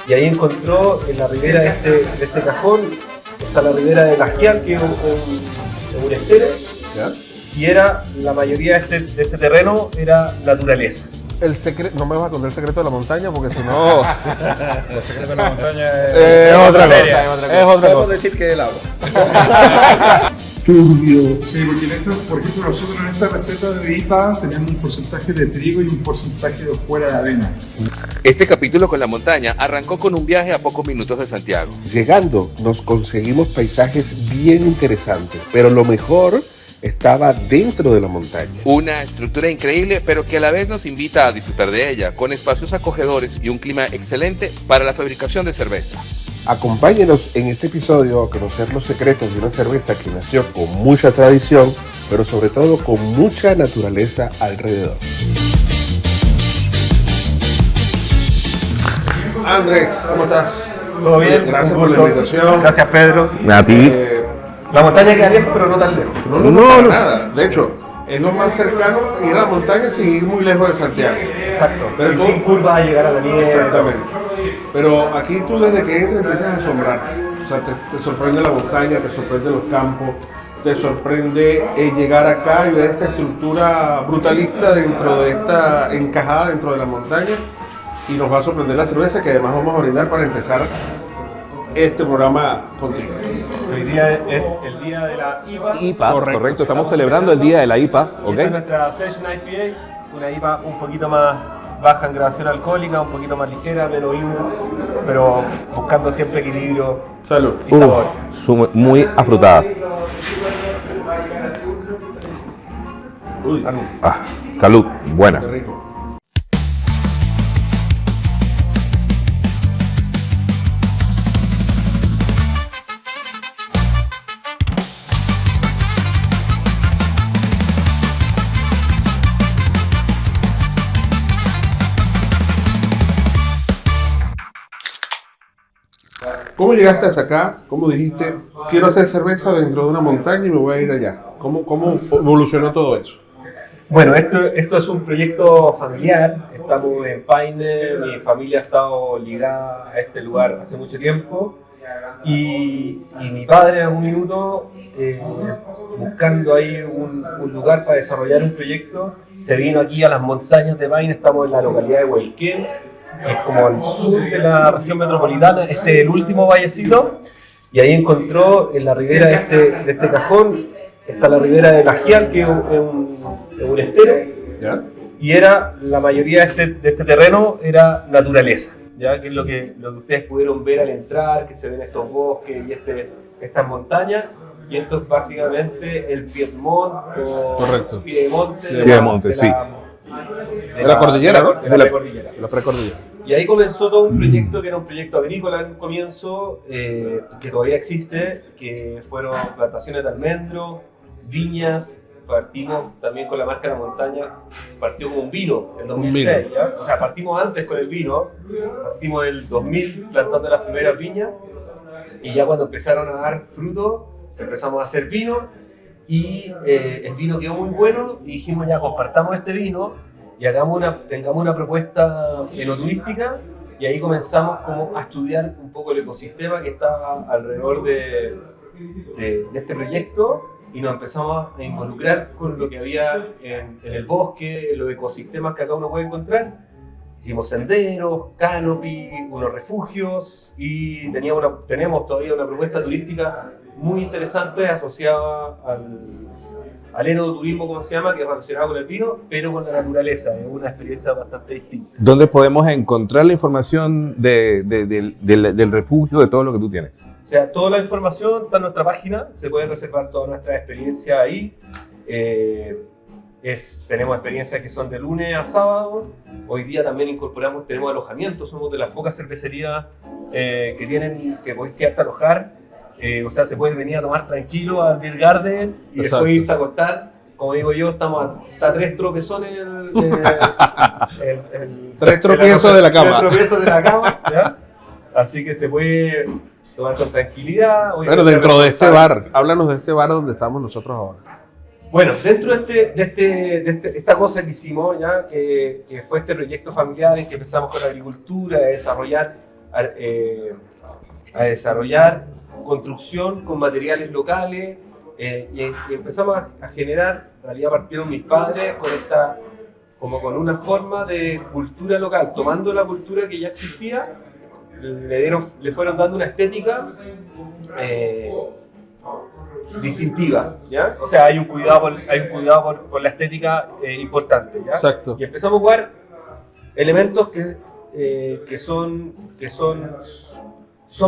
y ahí encontró en la ribera de este cajón, está la ribera de Cajial, que es un estero, ¿Ya? y era, la mayoría de este terreno era naturaleza. El secreto, no me vas a contar el secreto de la montaña porque si no. El secreto de la montaña Es otra cosa. seria. Es otra Podemos cosa. decir que es el agua. Sí, porque en esto, por ejemplo, nosotros en esta receta de IPA tenemos un porcentaje de trigo y un porcentaje de hojuela de avena. Este capítulo con la montaña arrancó con un viaje a pocos minutos de Santiago. Llegando nos conseguimos paisajes bien interesantes, pero lo mejor estaba dentro de la montaña. Una estructura increíble, pero que a la vez nos invita a disfrutar de ella, con espacios acogedores y un clima excelente para la fabricación de cerveza. Acompáñenos en este episodio a conocer los secretos de una cerveza que nació con mucha tradición, pero sobre todo con mucha naturaleza alrededor. Andrés, ¿cómo estás? ¿Todo bien? Gracias Un por la gusto. invitación. Gracias, Pedro. A ti. La montaña queda lejos, pero no tan lejos. No, para nada. De hecho, es lo más cercano ir a la montaña sin ir muy lejos de Santiago. Exacto. Pero Y tú- sin curvas a llegar a la nieve. Exactamente. Pero aquí tú desde que entras empiezas a asombrarte. O sea, te sorprende la montaña, te sorprende los campos, te sorprende llegar acá y ver esta estructura brutalista dentro de esta encajada dentro de la montaña. Y nos va a sorprender la cerveza que además vamos a brindar para empezar este programa contigo. Hoy día es el día de la IPA. IPA, correcto. Estamos celebrando el día de la IPA, Y esta es nuestra Session IPA, una IPA un poquito más baja en graduación alcohólica, un poquito más ligera, menos híbrida, pero buscando siempre equilibrio Salud. y sabor. Muy afrutada. Uy, Salud, buena. qué rico. ¿Cómo llegaste hasta acá? ¿Cómo dijiste, quiero hacer cerveza dentro de una montaña y me voy a ir allá? ¿Cómo evolucionó todo eso? Bueno, esto es un proyecto familiar, estamos en Paine, mi familia ha estado ligada a este lugar hace mucho tiempo y mi padre en algún minuto, buscando ahí un lugar para desarrollar un proyecto, se vino aquí a las montañas de Paine, estamos en la localidad de Huelquén, que es como al sur de la región metropolitana, este es el último vallecito, y ahí encontró en la ribera de este cajón, está la ribera de Cajial, que es un estero, ¿Ya? y era, la mayoría de este terreno era naturaleza, ¿ya? Que es lo que ustedes pudieron ver al entrar, que se ven estos bosques y estas montañas, y esto es básicamente el Piedmont o Correcto. Piedemonte Piedemonte, sí. De la cordillera, ¿no? de la precordillera. La precordillera. Y ahí comenzó todo un proyecto que era un proyecto agrícola en un comienzo, que todavía existe, que fueron plantaciones de almendro, viñas. Partimos también con la marca La Montaña, partió como un vino en 2006, ¿ya? O sea, partimos antes con el vino, partimos en el 2000 plantando las primeras viñas, y ya cuando empezaron a dar fruto, empezamos a hacer vino, y el vino quedó muy bueno, y dijimos ya compartamos este vino, y tengamos una propuesta enoturística, y ahí comenzamos como a estudiar un poco el ecosistema que estaba alrededor de este proyecto, y nos empezamos a involucrar con lo que había en el bosque, en los ecosistemas que acá uno puede encontrar. Hicimos senderos, canopy, unos refugios, y tenemos todavía una propuesta turística muy interesante asociada al enoturismo, como se llama, que es relacionado con el vino, pero con la naturaleza. Es una experiencia bastante distinta. ¿Dónde podemos encontrar la información del refugio, de todo lo que tú tienes? O sea, toda la información está en nuestra página, se puede reservar toda nuestra experiencia ahí. Tenemos experiencias que son de lunes a sábado. Hoy día también tenemos alojamiento, somos de las pocas cervecerías que podéis quedarte a alojar. O sea, se puede venir a tomar tranquilo al Beer Garden y Exacto. después irse a acostar. Como digo yo, está a 3 tropezones Tres tropiezos de la cama. 3 tropiezos de la cama, ¿ya? Así que se puede tomar con tranquilidad. Bueno, dentro de este bar, háblanos de este bar donde estamos nosotros ahora. Bueno, dentro de esta cosa que hicimos, ya, que fue este proyecto familiar en que empezamos con la agricultura, a desarrollar construcción con materiales locales, y empezamos a generar, en realidad partieron mis padres con una forma de cultura local, tomando la cultura que ya existía, le fueron dando una estética distintiva, ¿ya? O sea, hay un cuidado por la estética importante, ¿ya? Exacto. Y empezamos a jugar elementos que son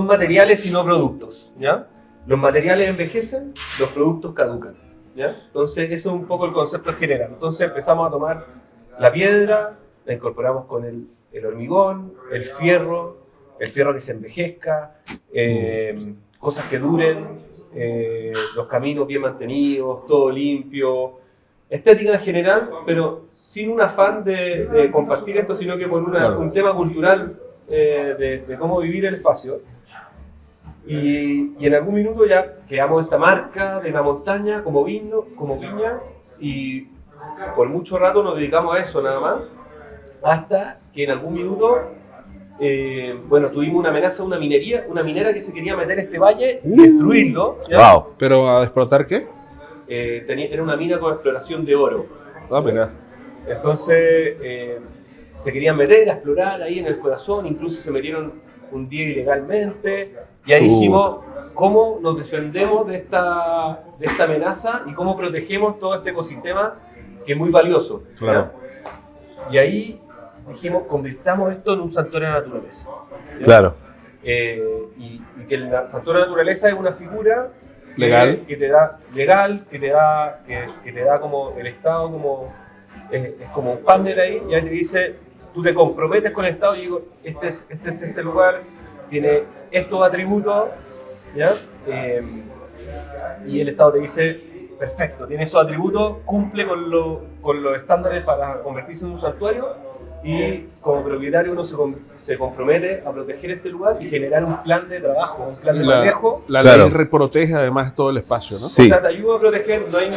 materiales y no productos, ¿ya? Los materiales envejecen, los productos caducan, ¿ya? Entonces, eso es un poco el concepto general. Entonces, empezamos a tomar la piedra, la incorporamos con el hormigón, el fierro que se envejezca, cosas que duren, los caminos bien mantenidos, todo limpio, estética en general, pero sin un afán de compartir esto, sino que por un tema cultural de cómo vivir el espacio. Y en algún minuto ya creamos esta marca de la montaña como viña, y por mucho rato nos dedicamos a eso nada más, hasta que en algún minuto tuvimos una amenaza de una minera que se quería meter a este valle y destruirlo. ¿Ya? Wow. ¿Pero a explotar qué? Era una mina con exploración de oro. Ah, mira. Entonces se querían meter a explorar ahí en el corazón, incluso se metieron un día ilegalmente, y ahí dijimos, ¿cómo nos defendemos de esta amenaza y cómo protegemos todo este ecosistema que es muy valioso? Claro. ¿Ya? Y ahí dijimos, convirtamos esto en un santuario de la naturaleza. ¿Ya? Claro. Y que el santuario de la naturaleza es una figura legal que te da como el Estado, es como un partner ahí, y ahí te dice, tú te comprometes con el Estado, y digo, este lugar tiene estos atributos, ¿ya? Y el Estado te dice, perfecto, tiene esos atributos, cumple con los estándares para convertirse en un santuario, y como propietario uno se compromete a proteger este lugar y generar un plan de trabajo, un plan de manejo. La ley protege además todo el espacio, ¿no? Sí. O sea, te ayuda a proteger, no hay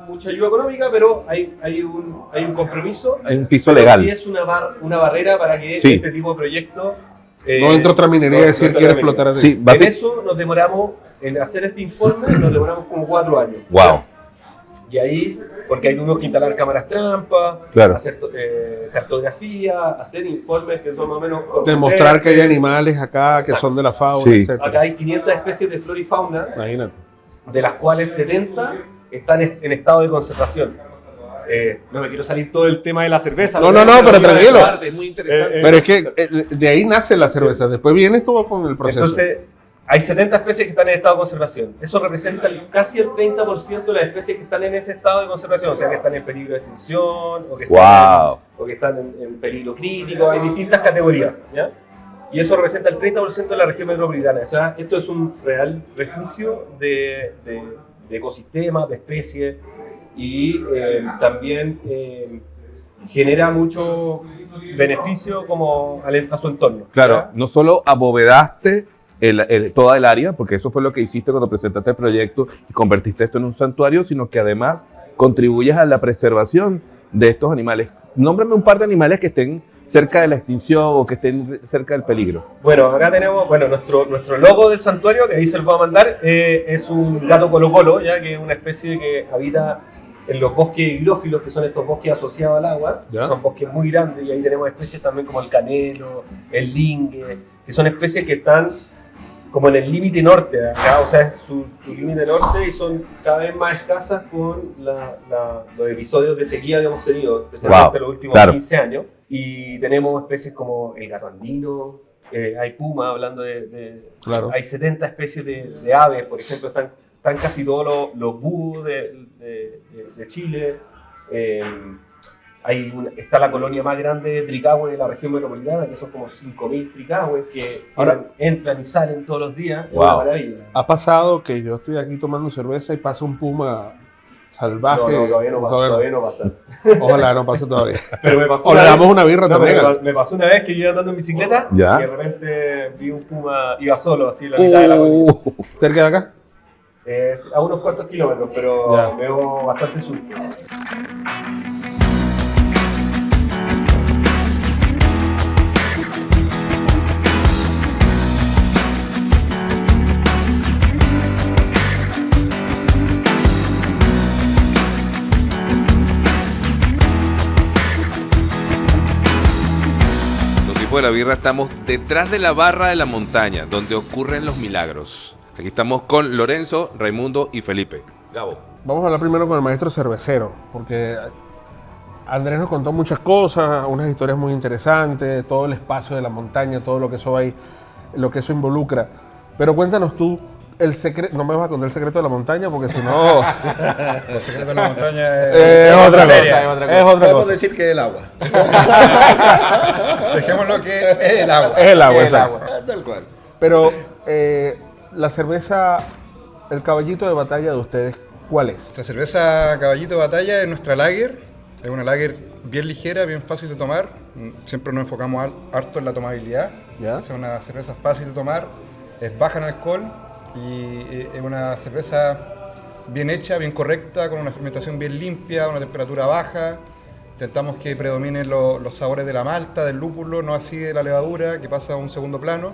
mucha ayuda económica, pero hay un compromiso. Hay un piso legal. Sí es una barrera para que Sí. este tipo de proyectos... No entra otra minería a decir quiere explotar así. Sí, En eso nos demoramos, en hacer este informe, nos demoramos como 4 años. Wow. Y ahí, porque hay unos que instalar cámaras trampa, Claro. hacer cartografía, hacer informes que son más o menos... Demostrar que hay animales acá que son de la fauna, Sí. etc. Acá hay 500 especies de flora y fauna, Imagínate. de las cuales 70 están en estado de conservación. No me quiero salir todo el tema de la cerveza. No, pero tranquilo. Es muy interesante. Pero es que de ahí nace la cerveza. Después viene todo con el proceso. Entonces, hay 70 especies que están en estado de conservación. Eso representa casi el 30% de las especies que están en ese estado de conservación, o sea, que están en peligro de extinción, o que están en peligro crítico. Hay distintas categorías, ¿ya? Y eso representa el 30% de la región metropolitana. O sea, esto es un real refugio de ecosistemas, de especies, y también genera mucho beneficio como a su entorno. Claro, ¿ya? no solo abovedaste toda el área, porque eso fue lo que hiciste cuando presentaste el proyecto y convertiste esto en un santuario, sino que además contribuyes a la preservación de estos animales. Nómbrame un par de animales que estén cerca de la extinción o que estén cerca del peligro. Bueno, acá tenemos nuestro logo del santuario, que ahí se los voy a mandar, es un gato colo-colo, ya que es una especie que habita en los bosques hidrófilos, que son estos bosques asociados al agua, que son bosques muy grandes, y ahí tenemos especies también como el canelo, el lingue, que son especies que están como en el límite norte acá, o sea, su límite norte, y son cada vez más escasas con los episodios de sequía que hemos tenido, especialmente los últimos 15 años. Y tenemos especies como el gato andino, hay puma, hablando Claro. Hay 70 especies de aves, por ejemplo, están casi todos los búhos de Chile. Está la colonia más grande de tricahues de la región metropolitana, que son como 5.000 tricahues que entran y salen todos los días. Wow. Es una maravilla. Ha pasado que yo estoy aquí tomando cerveza y pasa un puma salvaje. No, todavía no pasa. Ojalá no pase todavía. Pero me pasó O le damos una birra también. Me pasó una vez que yo iba andando en bicicleta, ¿Ya? y de repente vi un puma, iba solo, así en la mitad de la colina. ¿Cerca de acá? A unos cuantos kilómetros, pero Ya. veo bastante sur. De la birra estamos detrás de la barra de la montaña, donde ocurren los milagros. Aquí estamos con Lorenzo, Raimundo y Felipe. Gabo. Vamos a hablar primero con el maestro cervecero, porque Andrés nos contó muchas cosas, unas historias muy interesantes, todo el espacio de la montaña, todo lo que eso hay, lo que eso involucra. Pero cuéntanos tú el secreto, no me vas a contar el secreto de la montaña, porque si no... El secreto de la montaña es otra seria. cosa. Es otra Podemos cosa. decir que es el agua. Dejémoslo que es el agua. Es el agua, Es el exacto. agua. Tal cual. Pero la cerveza, el caballito de batalla de ustedes, ¿cuál es? Nuestra cerveza Caballito de Batalla es nuestra lager. Es una lager bien ligera, bien fácil de tomar. Siempre nos enfocamos harto en la tomabilidad. ¿Ya? Es una cerveza fácil de tomar, es baja en alcohol y es una cerveza bien hecha, bien correcta, con una fermentación bien limpia, una temperatura baja. Intentamos que predominen los sabores de la malta, del lúpulo, no así de la levadura, que pasa a un segundo plano.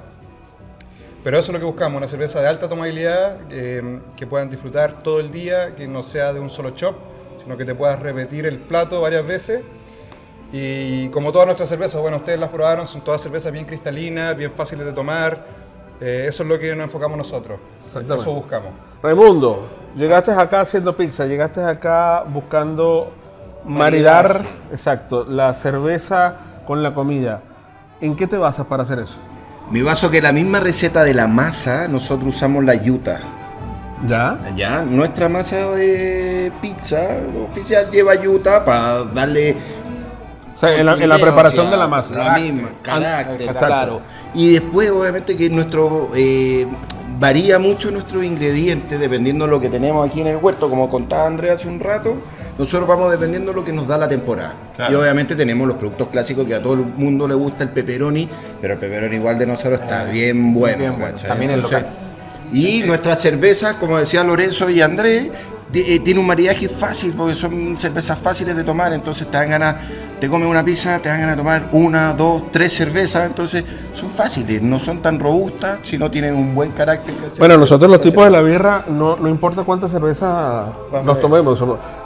Pero eso es lo que buscamos, una cerveza de alta tomabilidad, que puedan disfrutar todo el día, que no sea de un solo chop, sino que te puedas repetir el plato varias veces. Y como todas nuestras cervezas, bueno, ustedes las probaron, son todas cervezas bien cristalinas, bien fáciles de tomar. Eso es lo que nos enfocamos nosotros. Exactamente. Eso buscamos. Raimundo, llegaste acá haciendo pizza, llegaste acá buscando maridar, exacto, la cerveza con la comida. ¿En qué te basas para hacer eso? Me baso que la misma receta de la masa, nosotros usamos la yuta. ¿Ya? Ya, nuestra masa de pizza oficial lleva yuta para darle... O sea, en la preparación de la masa. La misma, carácter, Exacto. claro. Y después, obviamente, que nuestro... varía mucho nuestros ingredientes dependiendo de lo que tenemos aquí en el huerto. Como contaba Andrés hace un rato, nosotros vamos dependiendo de lo que nos da la temporada. Claro. Y obviamente tenemos los productos clásicos que a todo el mundo le gusta, el pepperoni, pero el pepperoni igual de nosotros está bien bueno. Bien bueno. ¿cachai? También el Entonces, local. y nuestras cervezas, como decía Lorenzo y Andrés, tiene un maridaje fácil porque son cervezas fáciles de tomar, entonces te dan ganas, te comes una pizza, te dan ganas de tomar 1, 2, 3 cervezas, entonces son fáciles, no son tan robustas, sino tienen un buen carácter. ¿cachai? Bueno, nosotros los tipos de la birra, no importa cuántas cervezas nos tomemos.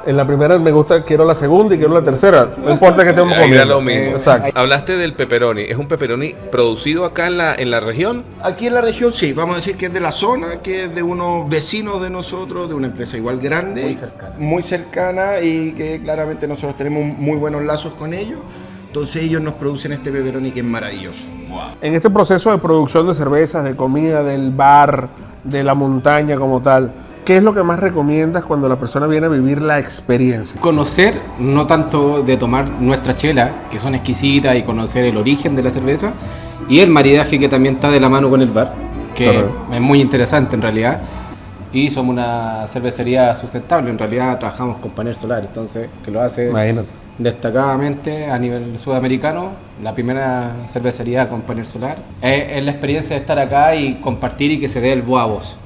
En la primera me gusta, quiero la segunda y quiero la tercera. No importa que estemos Ahí da comiendo. lo mismo. Exacto. Hablaste del pepperoni. ¿Es un pepperoni producido acá en la región? Aquí en la región sí, vamos a decir que es de la zona, que es de unos vecinos de nosotros, de una empresa igual grande, muy cercana y que claramente nosotros tenemos muy buenos lazos con ellos. Entonces ellos nos producen este pepperoni que es maravilloso. En este proceso de producción de cervezas, de comida, del bar, de la montaña como tal, ¿qué es lo que más recomiendas cuando la persona viene a vivir la experiencia? Conocer, no tanto de tomar nuestra chela, que son exquisitas, y conocer el origen de la cerveza, y el maridaje que también está de la mano con el bar, que Correcto. es muy interesante en realidad. Y somos una cervecería sustentable, en realidad trabajamos con panel solar, entonces que lo hace Imagínate. destacadamente a nivel sudamericano, la primera cervecería con panel solar. Es la experiencia de estar acá y compartir y que se dé el voz a voz,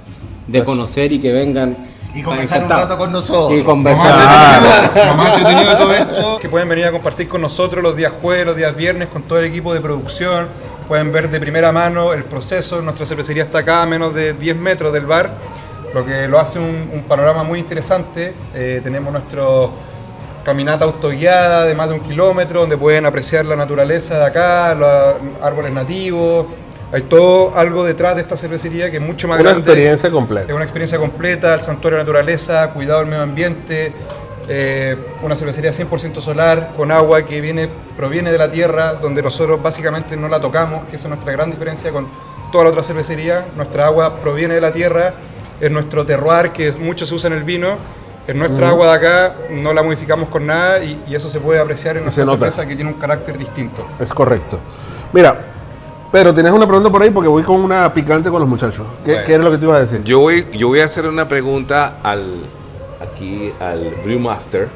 de conocer y que vengan. Y conversar un encantados. rato con nosotros. Y conversar. Lo más entretenido de todo esto, que pueden venir a compartir con nosotros los días jueves, los días viernes, con todo el equipo de producción. Pueden ver de primera mano el proceso. Nuestra cervecería está acá a menos de 10 metros del bar, lo que lo hace un panorama muy interesante. Tenemos nuestra caminata autoguiada de más de 1 kilómetro, donde pueden apreciar la naturaleza de acá, los árboles nativos. Hay todo algo detrás de esta cervecería que es mucho más Una grande. experiencia completa. Es una experiencia completa, el santuario de la naturaleza, cuidado del medio ambiente, una cervecería 100% solar, con agua que proviene de la tierra, donde nosotros básicamente no la tocamos, que esa es nuestra gran diferencia con toda la otra cervecería. Nuestra agua proviene de la tierra, es nuestro terroir, que mucho se usa en el vino, es nuestra agua de acá, no la modificamos con nada y eso se puede apreciar en nuestra nota. cerveza, que tiene un carácter distinto. Es correcto. Mira, pero tienes una pregunta por ahí porque voy con una picante con los muchachos. Bueno. ¿Qué era lo que te iba a decir? Yo voy a hacer una pregunta al Brewmaster.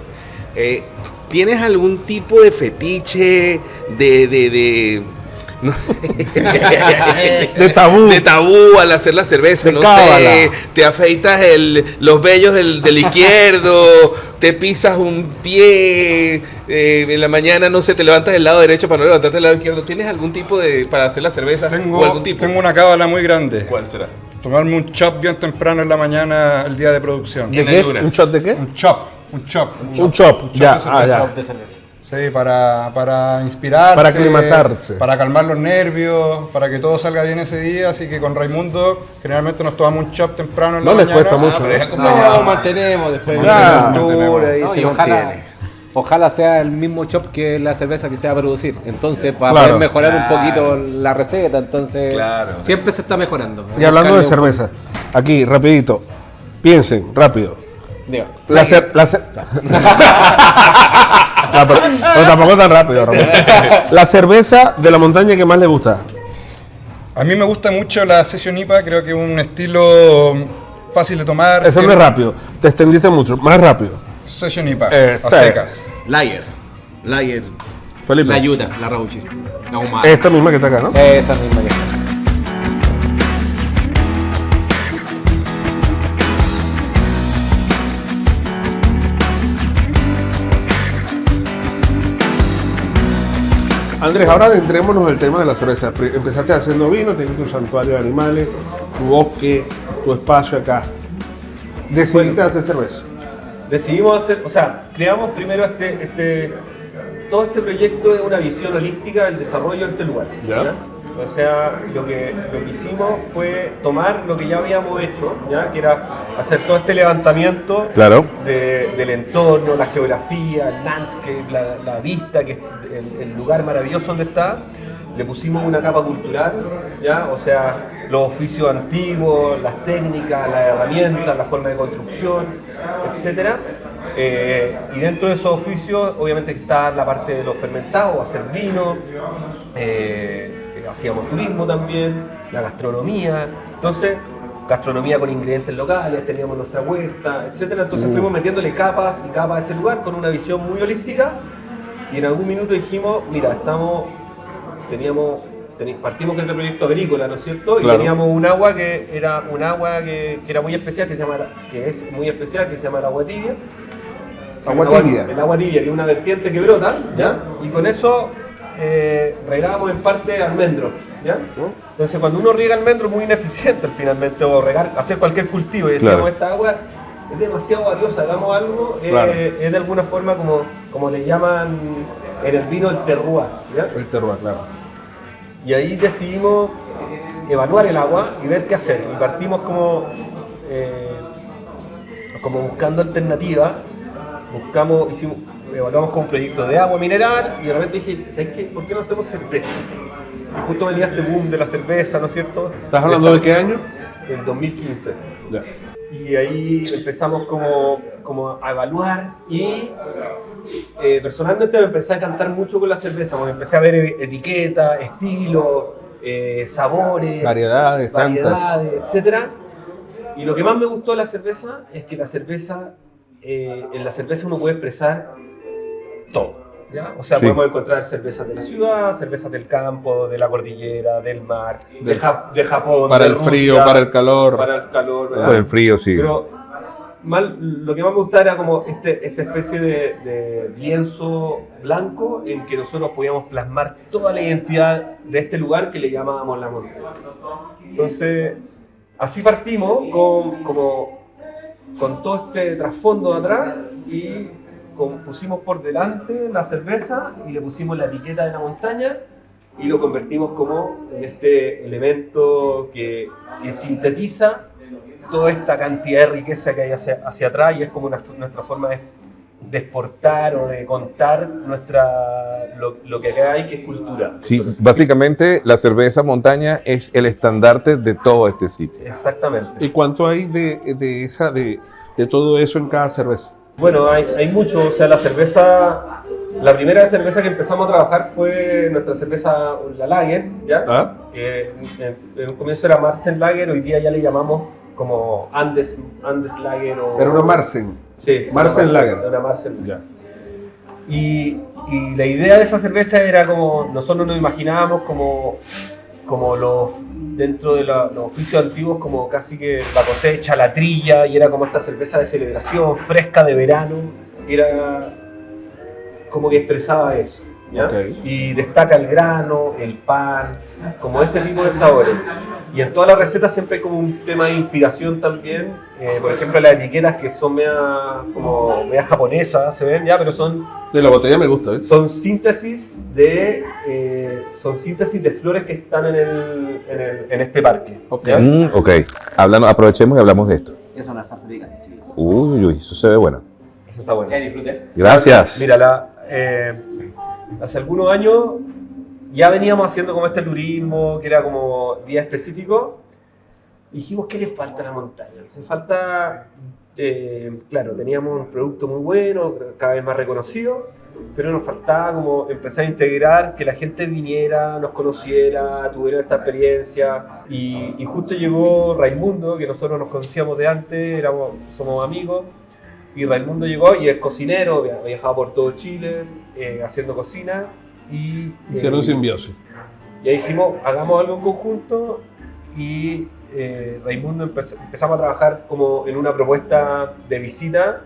¿Tienes algún tipo de fetiche de De tabú. De tabú al hacer la cerveza, De no cábala. sé, te afeitas los vellos del izquierdo, te pisas un pie, en la mañana, no sé, te levantas del lado derecho para no levantarte del lado izquierdo. ¿Tienes algún tipo para hacer la cerveza o algún tipo? Tengo una cábala muy grande. ¿Cuál será? Tomarme un chop bien temprano en la mañana el día de producción. ¿De En qué? ayunas. ¿Un shot de qué? Un chop. Un chop. Ya, de cerveza. ya. De cerveza. Sí, para inspirarse. Para aclimatarse. Para calmar los nervios, para que todo salga bien ese día. Así que con Raimundo generalmente nos tomamos un chop temprano en la No les mañana. cuesta mucho. pero es ¿no? acompañado. No, mantenemos después de Claro. la cultura y No, se y mantiene. ojalá sea el mismo chop que la cerveza que se va a producir. Entonces, para Claro. poder mejorar un poquito la receta, entonces Claro. siempre se está mejorando. Y hablando de Buscarle un cerveza, aquí, rapidito. Piensen, rápido. poco- Digo, No, pero tampoco tan rápido, Ramón. La cerveza de la montaña que más le gusta. A mí me gusta mucho la Session IPA, creo que es un estilo fácil de tomar. Eso no es rápido. Te extendiste mucho. Más rápido. Session IPA, Sí. a secas. Lager. Felipe. la yuta, la rauchi. La humana. Esta misma que está acá, ¿no? Esa misma que está. Andrés, ahora adentrémonos al tema de la cerveza. Empezaste haciendo vino, tienes tu santuario de animales, tu bosque, tu espacio acá. Decidiste hacer cerveza. Decidimos hacer, o sea, creamos primero todo este proyecto es una visión holística del desarrollo de este lugar. Ya. O sea, lo que hicimos fue tomar lo que ya habíamos hecho, ¿ya? Que era hacer todo este levantamiento Claro. del entorno, la geografía, el landscape, la vista, que es el lugar maravilloso donde está. Le pusimos una capa cultural, ¿ya? O sea, los oficios antiguos, las técnicas, las herramientas, la forma de construcción, etcétera. Y dentro de esos oficios, obviamente está la parte de los fermentados, hacer vino, hacíamos turismo también, la gastronomía. Entonces, gastronomía con ingredientes locales, teníamos nuestra huerta, etcétera. Entonces fuimos metiéndole capas y capas a este lugar con una visión muy holística. Y en algún minuto dijimos, mira, partimos de este proyecto agrícola, ¿no es cierto? Y Claro. teníamos un agua que era muy especial, que es muy especial, que se llama el agua tibia. Agua tibia. El agua tibia, que es una vertiente que brota, ¿Ya? y con eso regábamos en parte almendros, ¿ya? Entonces cuando uno riega almendros es muy ineficiente finalmente, o hacer cualquier cultivo, y decíamos, Claro. esta agua es demasiado valiosa, hagamos algo, Claro. es de alguna forma como le llaman en el vino el terroir, ¿ya? El terroir, claro. Y ahí decidimos evaluar el agua y ver qué hacer. Y partimos como buscando alternativas. Evaluamos con un proyecto de agua mineral y de repente dije, ¿sabes qué? ¿Por qué no hacemos cerveza? Y justo venía este boom de la cerveza, ¿no es cierto? ¿Estás hablando de qué año? Del 2015. Ya. Y ahí empezamos como a evaluar y personalmente me empecé a encantar mucho con la cerveza, porque empecé a ver etiquetas, estilos, sabores, Variedades, tantas. etcétera. Y lo que más me gustó de la cerveza es que en la cerveza uno puede expresar todo. ¿Ya? O sea, Sí. podemos encontrar cervezas de la ciudad, cervezas del campo, de la cordillera, del mar, de Japón, Para de el Rusia, frío, para el calor. para el calor, ¿verdad? Por el frío, sí. Pero lo que más me gustaba era como esta especie de lienzo blanco en que nosotros podíamos plasmar toda la identidad de este lugar que le llamábamos la montaña. Entonces, así partimos con todo este trasfondo de atrás y pusimos por delante la cerveza y le pusimos la etiqueta de la montaña y lo convertimos como en este elemento que sintetiza toda esta cantidad de riqueza que hay hacia atrás y es como nuestra forma de exportar o de contar lo que acá hay, que es cultura. Sí, básicamente la cerveza montaña es el estandarte de todo este sitio. Exactamente. ¿Y cuánto hay de todo eso en cada cerveza? Bueno, hay mucho, o sea, la primera cerveza que empezamos a trabajar fue nuestra cerveza, la Lager, ¿ya? ¿Ah? Que en un comienzo era Marzen Lager, hoy día ya le llamamos como Andes Lager o... Era una Marzen. Sí, Marzen Lager. Una Marzen. Ya. Y la idea de esa cerveza era como, nosotros nos imaginábamos como los, dentro de los oficios antiguos, como casi que la cosecha, la trilla, y era como esta cerveza de celebración, fresca de verano, era como que expresaba eso, ¿ya? Ok. Y destaca el grano, el pan, como ese tipo de sabores. Y en todas las recetas siempre hay como un tema de inspiración también, por ejemplo las etiquetas que son media japonesas, se ven ya, pero son De la botella me gusta, ¿ves? son síntesis de flores que están en este parque. Ok. ¿ya? Ok, aprovechemos y hablamos de esto. Es una salsa picante, chicos. Uy, eso se ve bueno. Eso está bueno. Que disfruten. Gracias. Mira, hace algunos años ya veníamos haciendo como este turismo, que era como día específico, y dijimos, ¿qué le falta a la montaña? Le falta, claro, teníamos un producto muy bueno, cada vez más reconocido, pero nos faltaba como empezar a integrar, que la gente viniera, nos conociera, tuviera esta experiencia, y justo llegó Raimundo, que nosotros nos conocíamos de antes, somos amigos, y Raimundo llegó y es cocinero, ha viajado por todo Chile haciendo cocina, y Hicieron simbiosis. y ahí dijimos, hagamos algo en conjunto, y Raimundo empezamos a trabajar como en una propuesta de visita,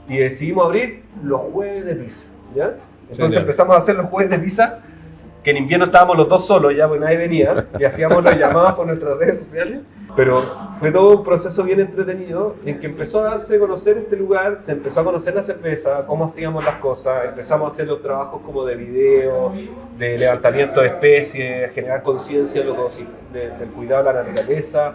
y decidimos abrir los jueves de pizza, ¿ya? Entonces Genial. empezamos a hacer los jueves de pizza, que en invierno estábamos los dos solos ya, porque nadie venía, y hacíamos las llamadas por nuestras redes sociales, pero fue todo un proceso bien entretenido, en que empezó a darse a conocer este lugar, se empezó a conocer la cerveza, cómo hacíamos las cosas, empezamos a hacer los trabajos como de video, de levantamiento de especies, generar conciencia del cuidado de la naturaleza,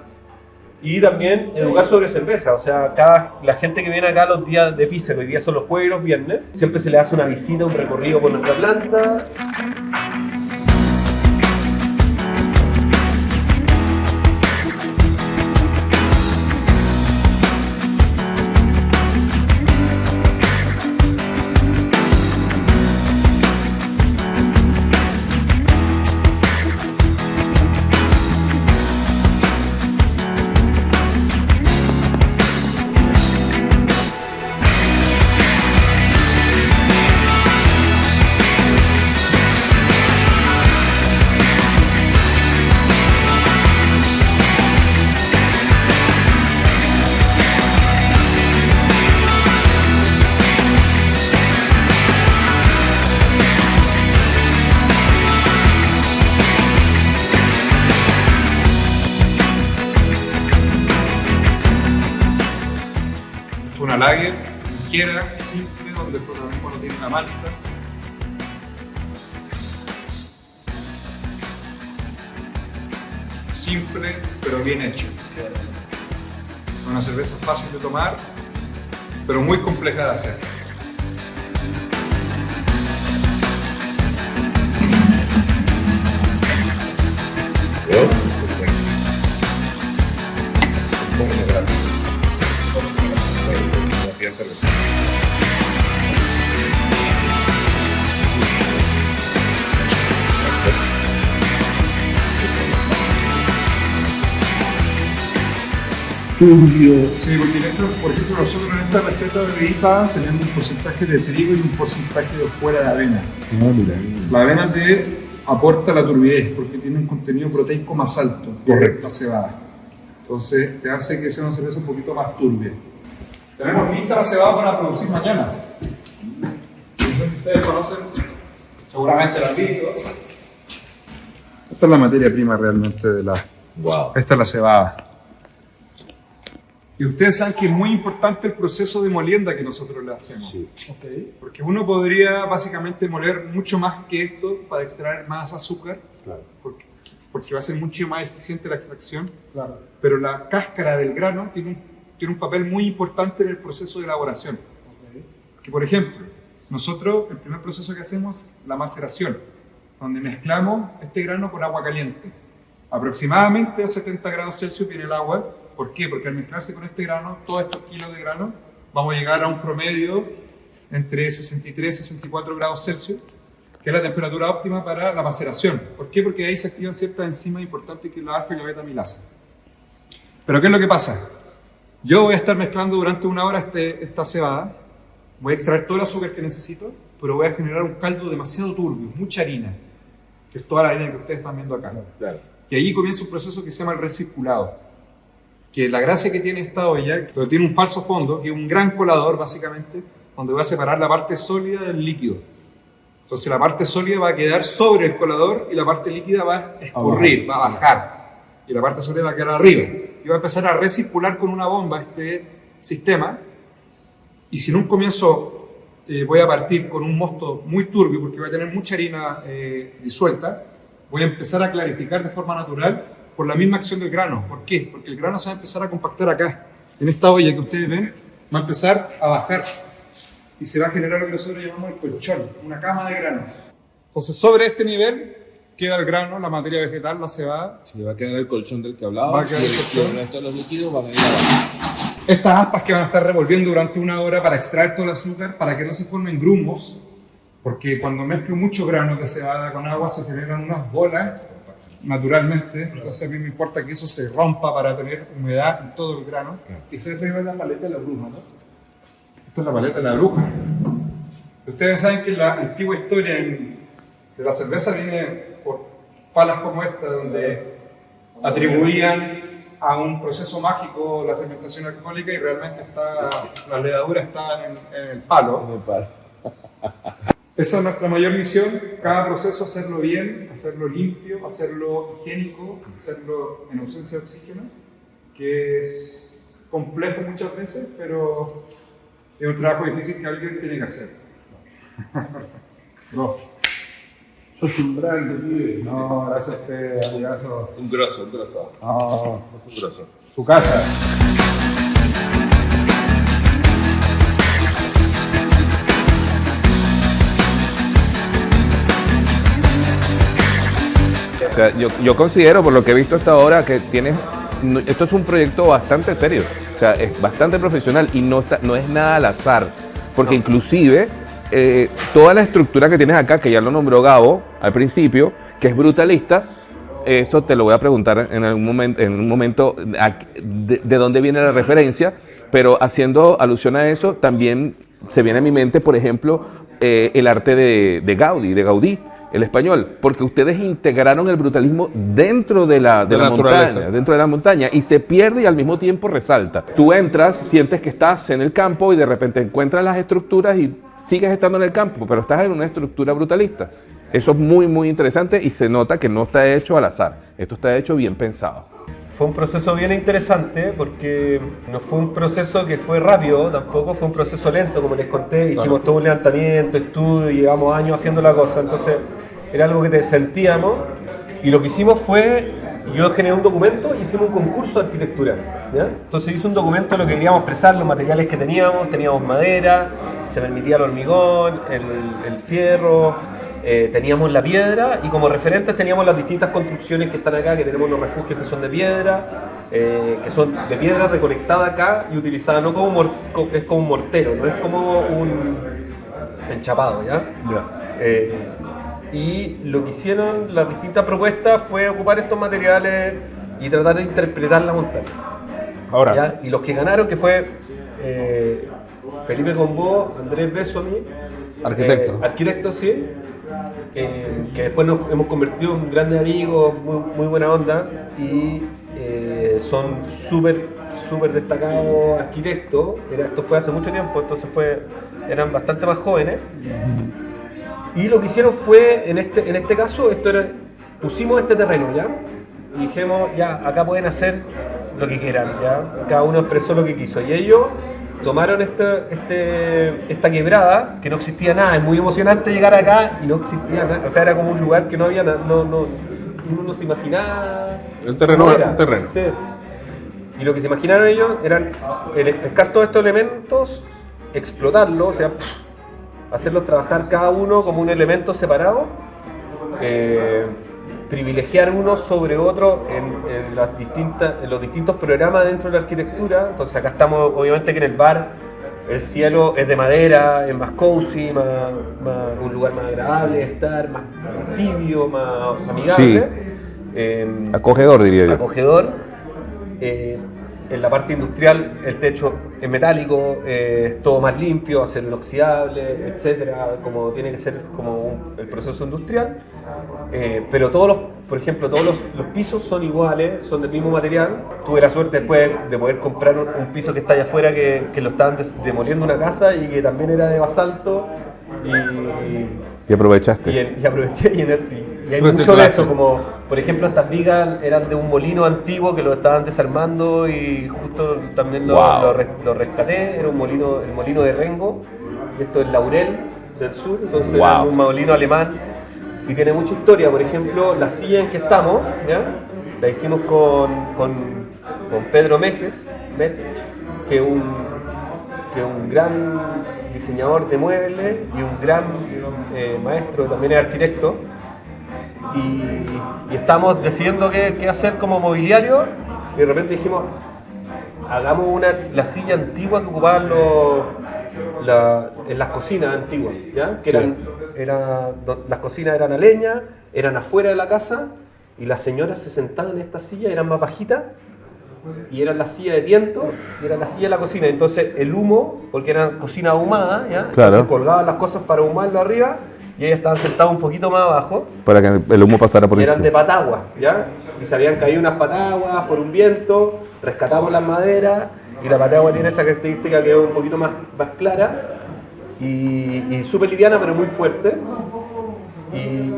y también educar sobre cerveza. O sea, la gente que viene acá los días de pizza, hoy día son los jueves y los viernes, siempre se le hace una visita, un recorrido por nuestra planta. Una lager ligera, simple, donde el protagonismo no tiene una malta. Simple, pero bien hecho. Una cerveza fácil de tomar, pero muy compleja de hacer. Sí, porque de hecho, por ejemplo, nosotros en esta receta de IPA tenemos un porcentaje de trigo y un porcentaje de hojuela de avena. La avena te aporta la turbidez porque tiene un contenido proteico más alto que la cebada. Entonces te hace que sea una cerveza un poquito más turbia. Tenemos lista la cebada para producir mañana. Ustedes conocen seguramente la visto. Esta es la materia prima realmente de la... Wow. Esta es la cebada. Y ustedes saben que es muy importante el proceso de molienda que nosotros le hacemos. Sí. ¿Okay? Porque uno podría básicamente moler mucho más que esto para extraer más azúcar, Claro. porque va a ser mucho más eficiente la extracción. Claro. Pero la cáscara del grano tiene un papel muy importante en el proceso de elaboración. Okay. Que por ejemplo, nosotros el primer proceso que hacemos es la maceración, donde mezclamos este grano con agua caliente. Aproximadamente a 70 grados Celsius viene el agua. ¿Por qué? Porque al mezclarse con este grano, todos estos kilos de grano, vamos a llegar a un promedio entre 63 y 64 grados Celsius, que es la temperatura óptima para la maceración. ¿Por qué? Porque ahí se activan ciertas enzimas importantes que es la alfa y la beta milasa. Pero ¿qué es lo que pasa? Yo voy a estar mezclando durante una hora esta cebada, voy a extraer todo el azúcar que necesito, pero voy a generar un caldo demasiado turbio, mucha harina, que es toda la harina que ustedes están viendo acá. Claro. Y ahí comienza un proceso que se llama el recirculado, que la gracia que tiene esta olla, pero tiene un falso fondo, que es un gran colador básicamente, donde va a separar la parte sólida del líquido. Entonces la parte sólida va a quedar sobre el colador y la parte líquida va a escurrir, va a bajar. Y la parte sólida va a quedar arriba. Y va a empezar a recircular con una bomba este sistema. Y si en un comienzo voy a partir con un mosto muy turbio, porque voy a tener mucha harina disuelta, voy a empezar a clarificar de forma natural por la misma acción del grano. ¿Por qué? Porque el grano se va a empezar a compactar acá. En esta olla que ustedes ven, va a empezar a bajar. Y se va a generar lo que nosotros llamamos el colchón, una cama de granos. Entonces, sobre este nivel queda el grano, la materia vegetal, la cebada. Se le va a quedar el colchón del que hablaba. Va a quedar el y colchón. el resto de los líquidos van a ir abajo. Estas aspas que van a estar revolviendo durante 1 hora para extraer todo el azúcar, para que no se formen grumos, porque cuando mezclo mucho grano de cebada con agua se generan unas bolas naturalmente, entonces a mí me importa que eso se rompa para tener humedad en todo el grano. Y se arriba es la paleta de la bruja, ¿no? Esta es la paleta de la bruja. Ustedes saben que la antigua historia de la cerveza viene por palas como esta, donde atribuían a un proceso mágico la fermentación alcohólica y realmente la levadura está en el palo. Esa es nuestra mayor misión, cada proceso hacerlo bien, hacerlo limpio, hacerlo higiénico, hacerlo en ausencia de oxígeno, que es complejo muchas veces, pero es un trabajo difícil que alguien tiene que hacer. No. Sos un grande, pibe. No, gracias a usted, amigazo. Un grosso, un grosso. No, Un grosso. su casa. O sea, yo considero, por lo que he visto hasta ahora, que esto es un proyecto bastante serio, o sea, es bastante profesional y no es nada al azar, porque inclusive toda la estructura que tienes acá, que ya lo nombró Gabo al principio, que es brutalista, eso te lo voy a preguntar en un momento de dónde viene la referencia, pero haciendo alusión a eso, también se viene a mi mente, por ejemplo, el arte de Gaudí, el español, porque ustedes integraron el brutalismo dentro de la montaña, dentro de la montaña, y se pierde y al mismo tiempo resalta. Tú entras, sientes que estás en el campo y de repente encuentras las estructuras y sigues estando en el campo, pero estás en una estructura brutalista. Eso es muy, muy interesante y se nota que no está hecho al azar. Esto está hecho bien pensado. Fue un proceso bien interesante porque no fue un proceso que fue rápido, tampoco fue un proceso lento, como les conté. Hicimos todo un levantamiento, estudio, llevamos años haciendo la cosa, entonces era algo que te sentíamos. Y lo que hicimos fue, yo generé un documento y hicimos un concurso de arquitectura, ¿ya? Entonces hice un documento en lo que queríamos expresar, los materiales que teníamos madera, se permitía el hormigón, el fierro, teníamos la piedra y como referentes teníamos las distintas construcciones que están acá, que tenemos los refugios que son de piedra, que son de piedra recolectada acá y utilizada no como es como un mortero, no es como un enchapado, ¿ya? Y lo que hicieron las distintas propuestas fue ocupar estos materiales y tratar de interpretar la montaña. Ahora, ¿ya? Y los que ganaron, que fue Felipe Combó, Andrés Besomi, arquitecto, sí, que después nos hemos convertido en grandes amigos, muy buena onda, y son súper destacados arquitectos. Esto fue hace mucho tiempo, entonces eran bastante más jóvenes. Y lo que hicieron fue, en este caso, pusimos este terreno, ¿ya? Y dijimos, ya, acá pueden hacer lo que quieran, ¿ya? Cada uno expresó lo que quiso. Y ellos tomaron esta quebrada, que no existía nada. Es muy emocionante llegar acá y no existía nada. O sea, era como un lugar que no había nada, uno no se imaginaba. el terreno era un terreno. Sí. Y lo que se imaginaron ellos eran pescar todos estos elementos, explotarlos, o sea, hacerlos trabajar cada uno como un elemento separado, privilegiar uno sobre otro en los distintos programas dentro de la arquitectura. Entonces acá estamos, obviamente que en el bar el cielo es de madera, es más cozy, un lugar más agradable de estar, más tibio, más amigable. Sí. Acogedor, diría yo. Acogedor. En la parte industrial el techo es metálico, es todo más limpio, acero inoxidable, etcétera, como tiene que ser el proceso industrial. Pero por ejemplo, todos los pisos son iguales, son del mismo material. Tuve la suerte después de poder comprar un piso que está allá afuera, que lo estaban demoliendo una casa y que también era de basalto. Y aprovechaste. Y aproveché y hay mucho de eso, como por ejemplo estas vigas eran de un molino antiguo que lo estaban desarmando y justo también lo rescaté, era el molino de Rengo, y esto es Laurel del sur, entonces era un molino alemán y tiene mucha historia. Por ejemplo, la silla en que estamos, ¿ya? La hicimos con Pedro Mejes, que es un gran diseñador de muebles y un gran maestro, también es arquitecto, y estamos decidiendo qué hacer como mobiliario, y de repente dijimos, hagamos la silla antigua que ocupaban en las cocinas antiguas, ¿ya? Las cocinas eran a leña, eran afuera de la casa, y las señoras se sentaban en esta silla, eran más bajitas, y era la silla de tiento y era la silla de la cocina. Entonces el humo, porque era cocina ahumada, ¿ya? Claro. Entonces colgaban las cosas para ahumarlo arriba y ellas estaban sentadas un poquito más abajo. Para que el humo pasara por y encima. eran de patagua, ¿ya? Y se habían caído unas pataguas por un viento, rescatamos las maderas y la patagua tiene esa característica que es un poquito más clara y súper liviana pero muy fuerte.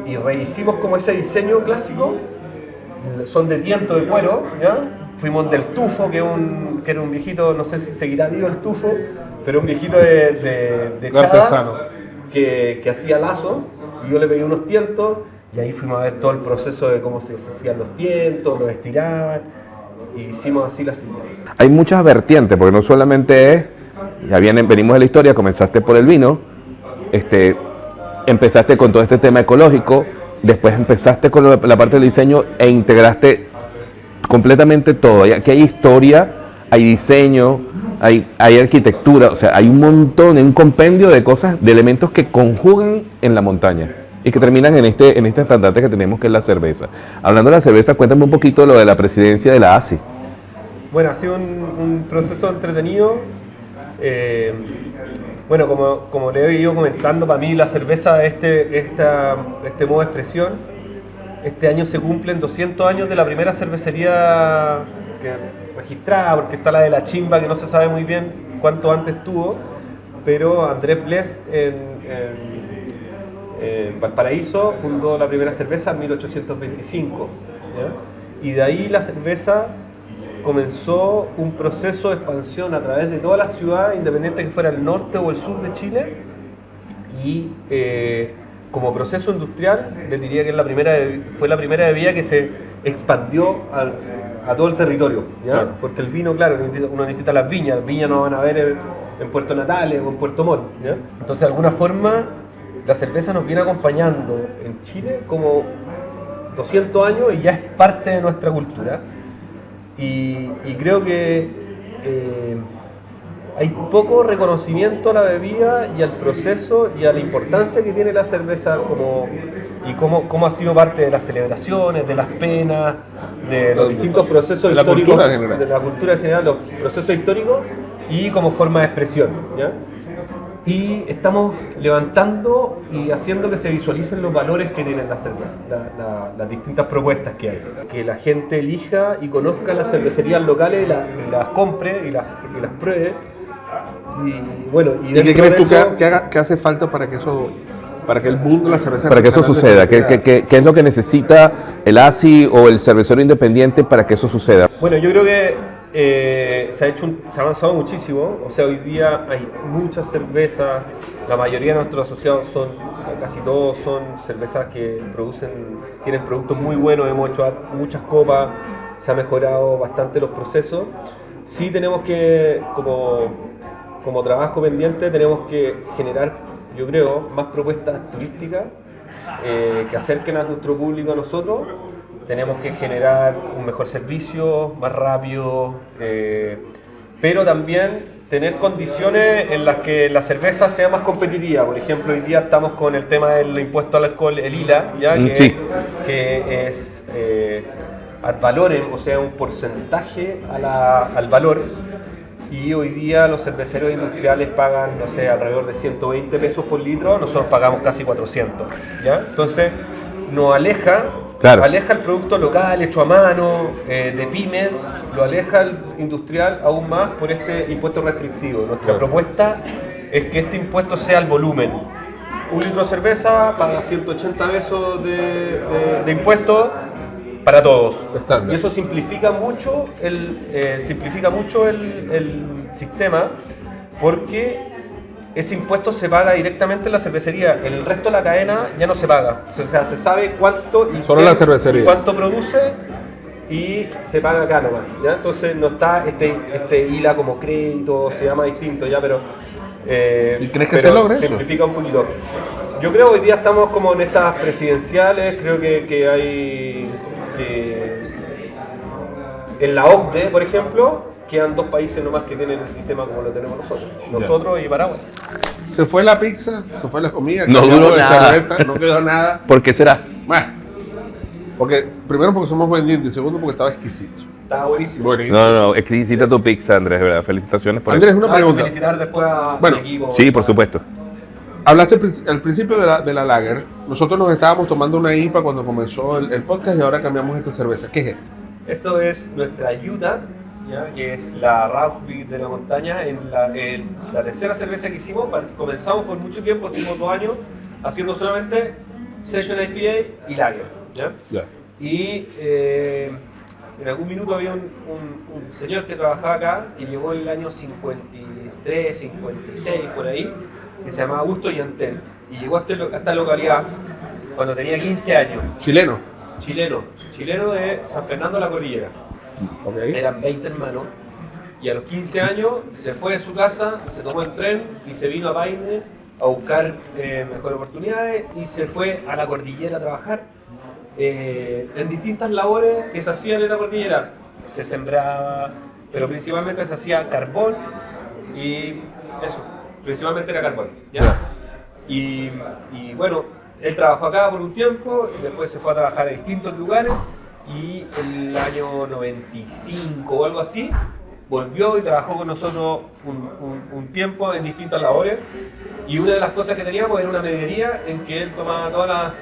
Y rehicimos como ese diseño clásico, son de tiento de cuero, ¿ya? Fuimos del tufo, que era un viejito, no sé si seguirá vivo el tufo, pero un viejito de Chada, que hacía lazo, y yo le pedí unos tientos, y ahí fuimos a ver todo el proceso de cómo se hacían los tientos, los estiraban, y hicimos así la silla. Hay muchas vertientes, porque no solamente es, venimos de la historia, comenzaste por el vino, empezaste con todo este tema ecológico, después empezaste con la parte del diseño e integraste completamente todo. Aquí hay historia, hay diseño, hay arquitectura, o sea, hay un montón, un compendio de cosas, de elementos que conjugan en la montaña y que terminan en este estandarte que tenemos, que es la cerveza. Hablando de la cerveza, cuéntame un poquito lo de la presidencia de la ASI. Bueno, ha sido un proceso entretenido. Bueno, como le he ido comentando, para mí la cerveza, este modo de expresión, este año se cumplen 200 años de la primera cervecería registrada, porque está la de La Chimba, que no se sabe muy bien cuánto antes tuvo, pero Andrés Bles en Valparaíso fundó la primera cerveza en 1825, ¿ya? Y de ahí la cerveza comenzó un proceso de expansión a través de toda la ciudad, independiente que fuera el norte o el sur de Chile, y como proceso industrial, les diría que fue la primera bebida que se expandió a todo el territorio, ¿ya? Claro. Porque el vino, claro, uno necesita las viñas no van a ver en Puerto Natales o en Puerto Montt, ¿ya? Entonces, de alguna forma, la cerveza nos viene acompañando en Chile como 200 años y ya es parte de nuestra cultura. Y creo que hay poco reconocimiento a la bebida y al proceso y a la importancia que tiene la cerveza y cómo ha sido parte de las celebraciones, de las penas, de los distintos procesos históricos, de la cultura en general, los procesos históricos y como forma de expresión, ¿ya? Y estamos levantando y haciendo que se visualicen los valores que tienen las cervezas, las distintas propuestas que hay. Que la gente elija y conozca las cervecerías locales y las compre y las pruebe. Y bueno, qué crees tú que hace falta para que el boom de la cerveza, para que eso suceda? ¿Qué es lo que necesita el ASI o el cervecero independiente para que eso suceda? Bueno, yo creo que se ha avanzado muchísimo. O sea, hoy día hay muchas cervezas, la mayoría de nuestros asociados casi todos son cervezas que tienen productos muy buenos, hemos hecho muchas copas, se ha mejorado bastante los procesos. Sí tenemos que, como trabajo pendiente, tenemos que generar, yo creo, más propuestas turísticas que acerquen a nuestro público a nosotros. Tenemos que generar un mejor servicio, más rápido, pero también tener condiciones en las que la cerveza sea más competitiva. Por ejemplo, hoy día estamos con el tema del impuesto al alcohol, el ILA, ¿ya? Sí. que es ad valorem, o sea, un porcentaje al valor. Y hoy día los cerveceros industriales pagan, no sé, alrededor de 120 pesos por litro, nosotros pagamos casi 400, ¿ya? Entonces nos aleja el producto local, hecho a mano, de pymes, lo aleja el industrial aún más por este impuesto restrictivo. Nuestra propuesta es que este impuesto sea el volumen. Un litro de cerveza paga 180 pesos de impuesto para todos. Estándar. Y eso simplifica mucho el sistema, porque ese impuesto se paga directamente en la cervecería. En el resto de la cadena ya no se paga. O sea, se sabe cuánto y Solo la cervecería. cuánto produce y se paga acá nomás, ¿ya? Entonces no está este ILA como crédito, se llama distinto ya, pero ¿Y crees que se logra eso? simplifica un poquito. Yo creo que hoy día estamos como en estas presidenciales, creo que hay en la OCDE, por ejemplo, quedan 2 países nomás que tienen el sistema como lo tenemos nosotros y Paraguay. Se fue la pizza, se fue la comida, No cambiamos duró de nada. cerveza, no quedó nada. ¿Por qué será? Bueno, primero porque somos vendientes y segundo porque estaba exquisito. Estaba buenísimo. Buenísimo. No, exquisita tu pizza, Andrés, de verdad. Felicitaciones por Andrés, eso. una pregunta. Felicitar después a Bueno, mi equipo. Sí, por supuesto. Hablaste al principio de la lager. Nosotros nos estábamos tomando una IPA cuando comenzó el podcast y ahora cambiamos esta cerveza. ¿Qué es esto? Esto es nuestra Utah, ¿ya? Que es la Rauchbier de la montaña. En la tercera cerveza que hicimos, comenzamos por mucho tiempo, estuvimos 2 años, haciendo solamente Session IPA y Lager, ¿ya? Ya. Y en algún minuto había un señor que trabajaba acá, que llegó en el año 53, 56, por ahí, que se llamaba Augusto Yantel, y llegó a esta localidad cuando tenía 15 años. Chileno. Chileno de San Fernando de la Cordillera. Ok. Eran 20 hermanos, y a los 15 años se fue de su casa, se tomó el tren y se vino a Paine a buscar mejores oportunidades, y se fue a la cordillera a trabajar en distintas labores que se hacían en la cordillera. Se sembraba, pero principalmente se hacía carbón, y eso, principalmente era carbón, ¿ya? Y bueno, él trabajó acá por un tiempo, y después se fue a trabajar a distintos lugares, y en el año 95 o algo así, volvió y trabajó con nosotros un tiempo en distintas labores. Y una de las cosas que teníamos era una mediería en que él tomaba todas las,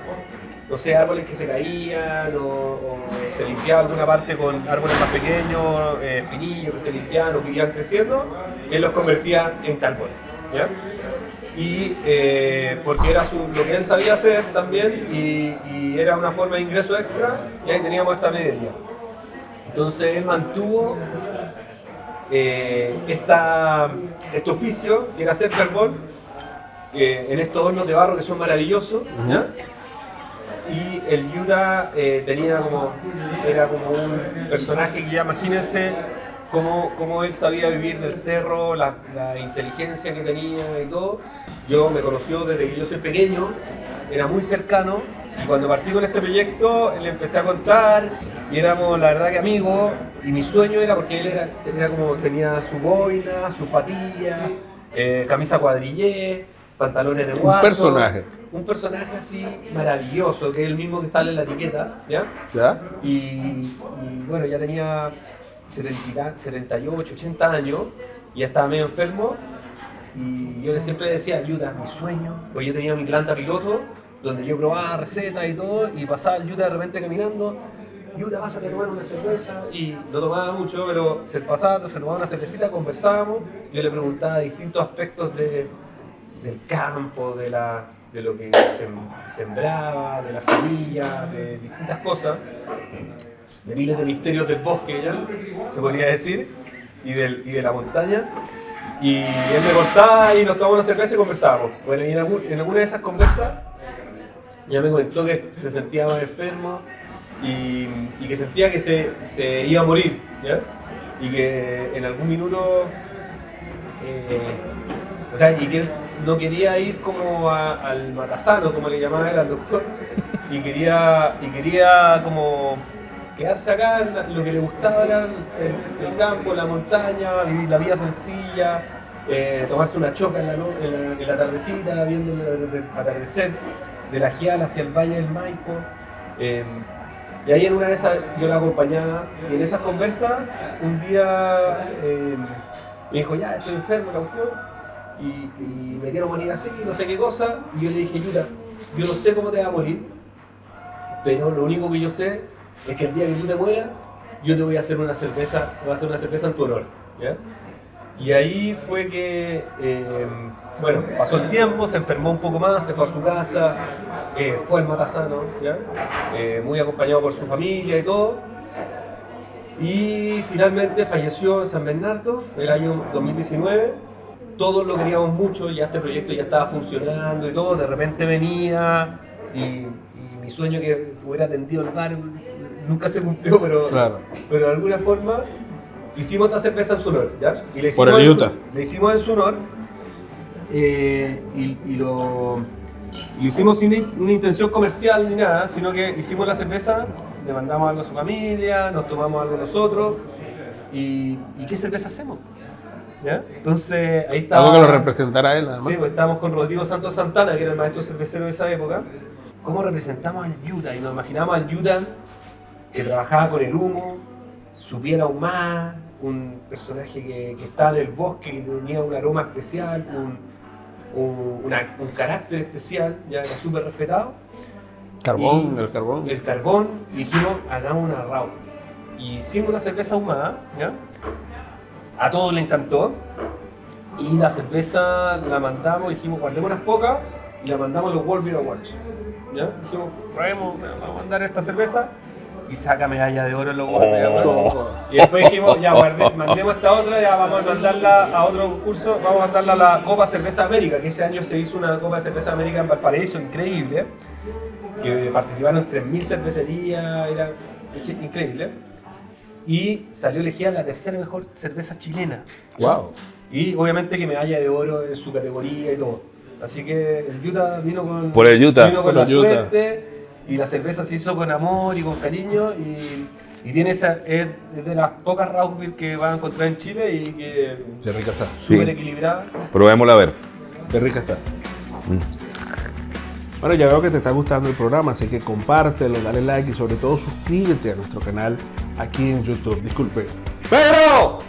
no sé, árboles que se caían, o se limpiaba alguna parte con árboles más pequeños, espinillos que se limpiaban o que iban creciendo, él los convertía en carbón, ¿ya? Y porque era lo que él sabía hacer también, y era una forma de ingreso extra, y ahí teníamos esta mediería. Entonces él mantuvo este oficio, que era hacer carbón, en estos hornos de barro que son maravillosos, ¿ya? Y el Utah era como un personaje que ya, imagínense cómo él sabía vivir del cerro, la inteligencia que tenía y todo. Yo me conoció desde que yo soy pequeño, era muy cercano, y cuando partí con este proyecto le empecé a contar, y éramos la verdad que amigos, y mi sueño era, porque él tenía su boina, sus patillas, camisa cuadrillé, pantalones de guaso. Un personaje así maravilloso, que es el mismo que está en la etiqueta, ¿ya? ¿Ya? Y bueno, ya tenía 78, 80 años, y ya estaba medio enfermo, y yo siempre decía, Utah, mi sueño, porque yo tenía mi planta piloto, donde yo probaba recetas y todo, y pasaba el Utah de repente caminando, Utah, vas a tomar una cerveza, y no tomaba mucho, pero se tomaba una cervecita, conversábamos, yo le preguntaba distintos aspectos del campo, de lo que sembraba, de las semillas, de distintas cosas, de miles de misterios del bosque, ya se podría decir, y de la montaña. Y él me contaba y nos tomamos una cerveza y conversábamos. Bueno, y en alguna de esas conversas ya me comentó que se sentía más enfermo y que sentía que se iba a morir, ¿ya? Y que en algún minuto, y que él no quería ir como al matasano, como le llamaba él al doctor, y quería como quedarse acá. Lo que le gustaba era el campo, la montaña, vivir la vida sencilla, tomarse una choca en la tardecita, viendo el atardecer de la Gial hacia el Valle del Maipo. Y ahí en una de esas yo la acompañaba, y en esas conversas un día me dijo, ya estoy enfermo, la cuestión, y me quiero morir así, no sé qué cosa, y yo le dije, Yuta, yo no sé cómo te vas a morir, pero lo único que yo sé es que el día que tú te mueras, yo te voy a hacer una cerveza, en tu honor, ¿ya? Y ahí fue que, bueno, pasó el tiempo, se enfermó un poco más, se fue a su casa, fue al Matasano, ¿ya? Muy acompañado por su familia y todo. Y finalmente falleció en San Bernardo el año 2019. Todos lo queríamos mucho, ya este proyecto ya estaba funcionando y todo. De repente venía y mi sueño que hubiera atendido el bar nunca se cumplió, pero de alguna forma hicimos esta cerveza en su honor, ¿ya? Y le hicimos por el Utah. Le hicimos en su honor y lo hicimos sin una intención comercial ni nada, sino que hicimos la cerveza, le mandamos algo a su familia, nos tomamos algo nosotros y ¿qué cerveza hacemos? ¿Ya? Entonces ahí estaba... Algo que lo representara a él, además. Sí, pues estábamos con Rodrigo Santos Santana, que era el maestro cervecero de esa época. ¿Cómo representamos al Utah? Y nos imaginamos al Utah que trabajaba con el humo, supiera aún más, un personaje que estaba en el bosque, que tenía un aroma especial, un carácter especial, ya era súper respetado. El carbón, y dijimos, hagamos una RAW. Y hicimos una cerveza ahumada, ¿ya? A todos les encantó. Y la cerveza la mandamos, dijimos, guardemos unas pocas y la mandamos a los World Beer Awards. ¿Ya? Dijimos, probemos, vamos a mandar esta cerveza y saca medalla de oro en los World Beer Awards. Y después dijimos, ya mandemos esta otra, ya vamos a mandarla a otro concurso, vamos a mandarla a la Copa Cerveza América, que ese año se hizo una Copa Cerveza América en Valparaíso, increíble, que participaron 3.000 cervecerías, era increíble. Y salió elegida la tercera mejor cerveza chilena. Wow. Y obviamente que medalla de oro en su categoría y todo. Así que el Utah vino con, Por el Utah. Vino con la suerte y la cerveza se hizo con amor y con cariño y tiene esa, es de las pocas Raw Beer que vas a encontrar en Chile y que Qué rica está. súper equilibrada. Probémosla a ver. Qué rica está. Bueno, ya veo que te está gustando el programa, así que compártelo, dale like y sobre todo suscríbete a nuestro canal aquí en YouTube. Disculpe. ¡Pedro!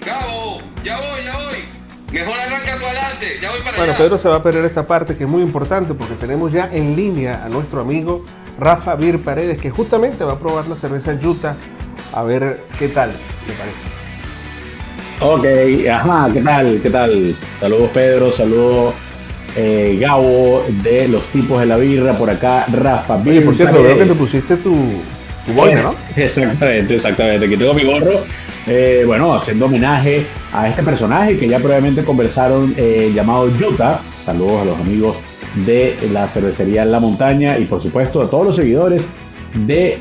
Gabo, ya voy. Mejor arranca tú adelante, ya voy para Bueno, allá. Pedro se va a perder esta parte que es muy importante porque tenemos ya en línea a nuestro amigo Rafa Beer Paredes, que justamente va a probar la cerveza Utah a ver qué tal le parece. Ok, ajá, ¿qué tal? Saludos Pedro, saludos Gabo de los tipos de la birra, por acá Rafa Beer Oye, por cierto, Paredes. veo que te pusiste tu boina, ¿no? Exactamente, aquí tengo mi gorro, bueno, haciendo homenaje a este personaje que ya previamente conversaron, llamado Utah. Saludos a los amigos de la cervecería La Montaña y por supuesto a todos los seguidores de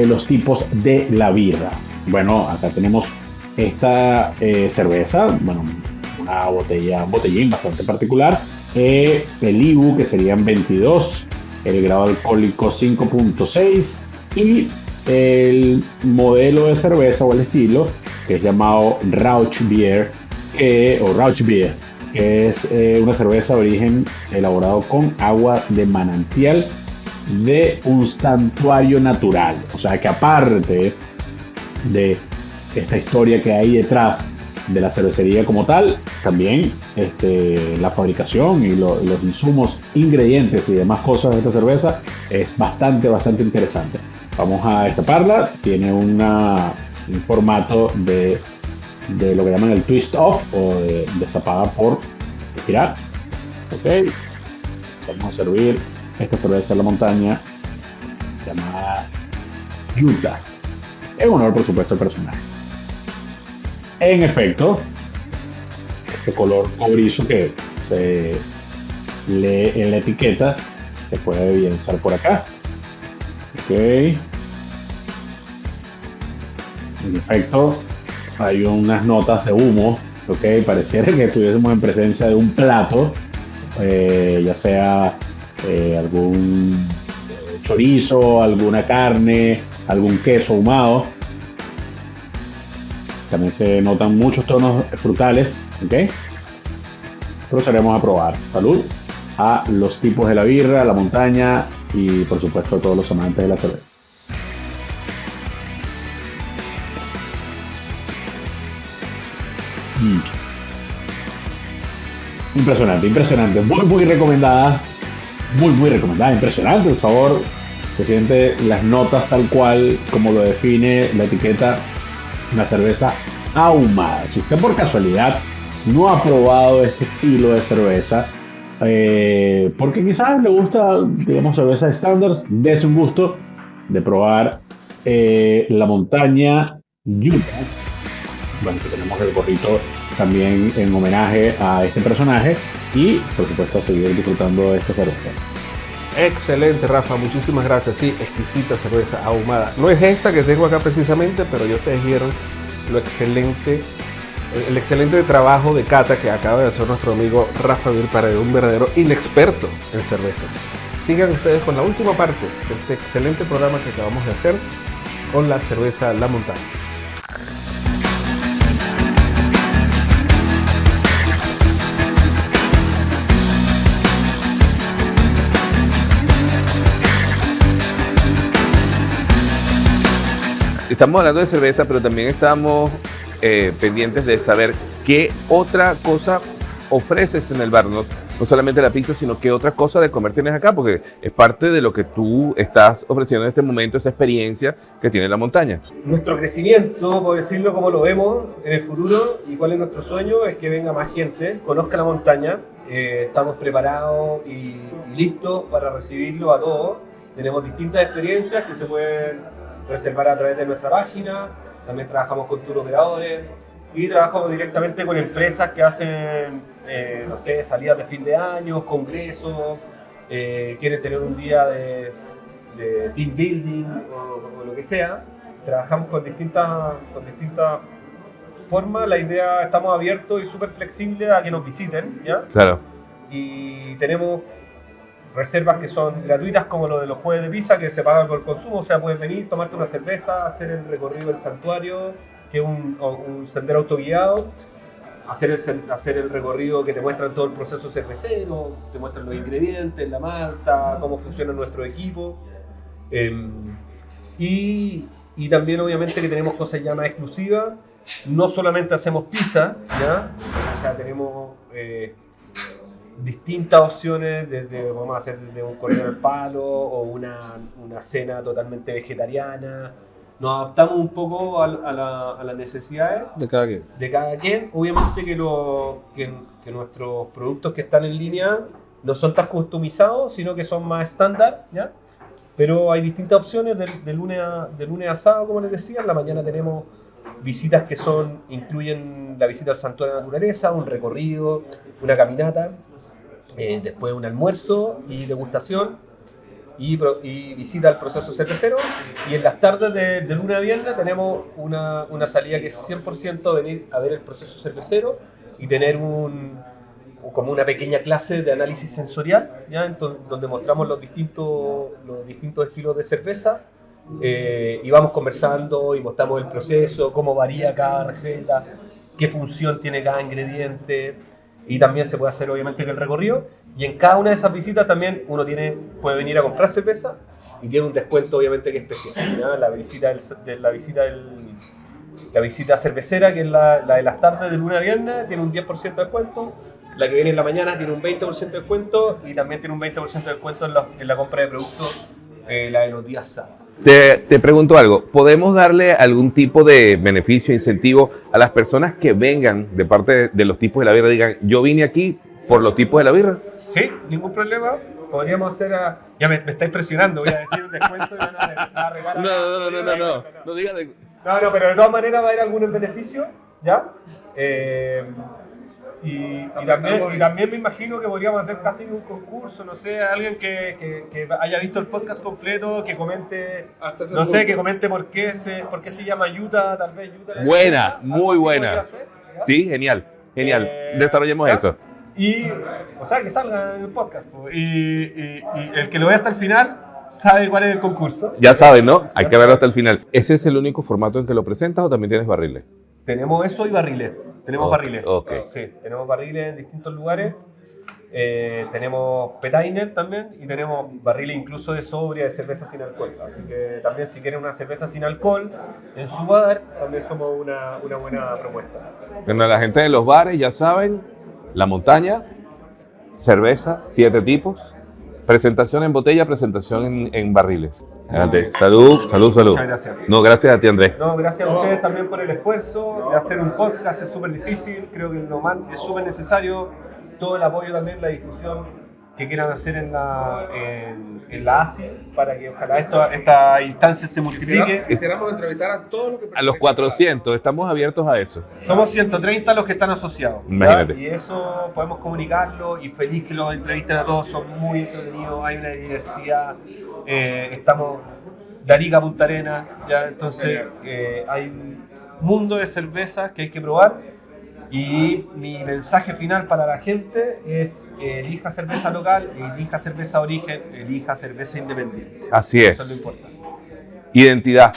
los tipos de la birra. Bueno, acá tenemos esta cerveza, bueno, un botellín bastante particular, el IBU que serían 22, el grado alcohólico 5.6 y el modelo de cerveza o el estilo que es llamado Rauch Beer, que es una cerveza de origen elaborado con agua de manantial de un santuario natural. O sea que aparte de esta historia que hay detrás de la cervecería como tal, también la fabricación y los insumos, ingredientes y demás cosas de esta cerveza es bastante interesante. Vamos a destaparla. Tiene un formato de lo que llaman el twist off o de destapada por girar. Ok, vamos a servir esta cerveza de La Montaña llamada Utah, en honor por supuesto al personaje. En efecto, este color cobrizo que se lee en la etiqueta se puede evidenciar por acá. Ok, en efecto hay unas notas de humo. Ok, pareciera que estuviésemos en presencia de un plato, ya sea algún chorizo, alguna carne, algún queso ahumado. También se notan muchos tonos frutales. Ok, procederemos a probar. Salud a los tipos de la birra, La Montaña y por supuesto a todos los amantes de la cerveza. Impresionante, impresionante. Muy recomendada. Muy recomendada. Impresionante el sabor. Se siente las notas tal cual como lo define la etiqueta. Una cerveza ahumada. Si usted por casualidad no ha probado este estilo de cerveza, porque quizás le gusta, digamos, cerveza estándar, dése un gusto de probar la montaña Utah. Bueno, que tenemos el gorrito también en homenaje a este personaje y, por supuesto, a seguir disfrutando de esta cerveza. Excelente, Rafa, muchísimas gracias. Sí, exquisita cerveza ahumada. No es esta que tengo acá precisamente, pero ya ustedes vieron el excelente trabajo de cata que acaba de hacer nuestro amigo Rafa Vilparedes, un verdadero inexperto en cervezas. Sigan ustedes con la última parte de este excelente programa que acabamos de hacer con la cerveza La Montaña. Estamos hablando de cerveza, pero también estamos pendientes de saber qué otra cosa ofreces en el bar. No solamente la pizza, sino qué otra cosa de comer tienes acá, porque es parte de lo que tú estás ofreciendo en este momento, esa experiencia que tiene La Montaña. Nuestro crecimiento, por decirlo como lo vemos en el futuro y cuál es nuestro sueño, es que venga más gente, conozca La Montaña. Estamos preparados y listos para recibirlo a todos. Tenemos distintas experiencias que se pueden reservar a través de nuestra página. También trabajamos con tour operadores y trabajamos directamente con empresas que hacen, no sé, salidas de fin de año, congresos, quieren tener un día de team building o lo que sea. Trabajamos con distintas formas. La idea, estamos abiertos y súper flexibles a que nos visiten, ¿ya? Claro. Y tenemos reservas que son gratuitas, como lo de los jueves de pizza, que se pagan por consumo. O sea, puedes venir, tomarte una cerveza, hacer el recorrido del santuario, que es un sendero autoguiado, hacer el recorrido que te muestran todo el proceso cervecero, te muestran los ingredientes, la malta, cómo funciona nuestro equipo. Y también, obviamente, que tenemos cosas ya más exclusivas. No solamente hacemos pizza, ¿ya? O sea, tenemos distintas opciones, vamos a hacer desde un cordero al palo o una cena totalmente vegetariana. Nos adaptamos un poco a las necesidades De cada quien. Obviamente que nuestros productos que están en línea no son tan customizados, sino que son más estándar, ¿ya? Pero hay distintas opciones de lunes a sábado, como les decía. En la mañana tenemos visitas que incluyen la visita al santuario de la naturaleza, un recorrido, una caminata, después un almuerzo y degustación y visita al proceso cervecero. Y en las tardes de lunes a viernes tenemos una salida que es 100% venir a ver el proceso cervecero y tener como una pequeña clase de análisis sensorial, ¿ya? Donde mostramos los distintos estilos de cerveza. Y vamos conversando y mostramos el proceso, cómo varía cada receta, qué función tiene cada ingrediente, y también se puede hacer obviamente el recorrido. Y en cada una de esas visitas también uno puede venir a comprar cerveza y tiene un descuento obviamente que es especial, ¿ya? La visita cervecera, que es la de las tardes de lunes a viernes, tiene un 10% de descuento. La que viene en la mañana tiene un 20% de descuento y también tiene un 20% de descuento en la compra de productos, la de los días sábados. Te pregunto algo, ¿podemos darle algún tipo de beneficio, incentivo a las personas que vengan de parte de los tipos de la birra? Digan, yo vine aquí por los tipos de la birra. Sí, ningún problema. Podríamos hacer Ya me estáis presionando, voy a decir un descuento y van a regalar. No digas de... No, pero de todas maneras va a haber algún beneficio, ¿ya? Y también me imagino que podríamos hacer casi un concurso, no sé, alguien que haya visto el podcast completo, que comente, no sé, que comente por qué se llama Utah, tal vez Utah. Buena, muy buena. Sí, genial. Desarrollemos eso. Y, o sea, que salga en el podcast. Y el que lo vea hasta el final sabe cuál es el concurso. Ya saben, ¿no? Hay que verlo hasta el final. ¿Ese es el único formato en que lo presentas o también tienes barriles? Tenemos eso y barriles. Tenemos barriles. Ok. Sí, tenemos barriles en distintos lugares. tenemos Petainer también y tenemos barriles incluso de sobria, de cerveza sin alcohol. Así que también si quieren una cerveza sin alcohol en su bar, también somos una buena propuesta. Bueno, la gente de los bares ya saben, La Montaña, cerveza, 7 tipos, presentación en botella, presentación en barriles. Adelante. Salud. Muchas gracias. No, gracias a ti, Andrés. No, gracias a ustedes también por el esfuerzo de hacer un podcast, es súper difícil, creo que es súper necesario todo el apoyo también, la difusión que quieran hacer en la ASI para que ojalá esta instancia se multiplique. Quisiéramos entrevistar a todos los que A los 400, estamos abiertos a eso. Somos 130 los que están asociados. Imagínate. ¿Ya? Y eso podemos comunicarlo y feliz que los entrevisten a todos, son muy entretenidos, hay una diversidad, estamos de Arica a Punta Arenas, ¿ya? Entonces hay un mundo de cervezas que hay que probar. Y mi mensaje final para la gente es que elija cerveza local, elija cerveza origen, elija cerveza independiente. Así es. Eso es lo importante. Identidad.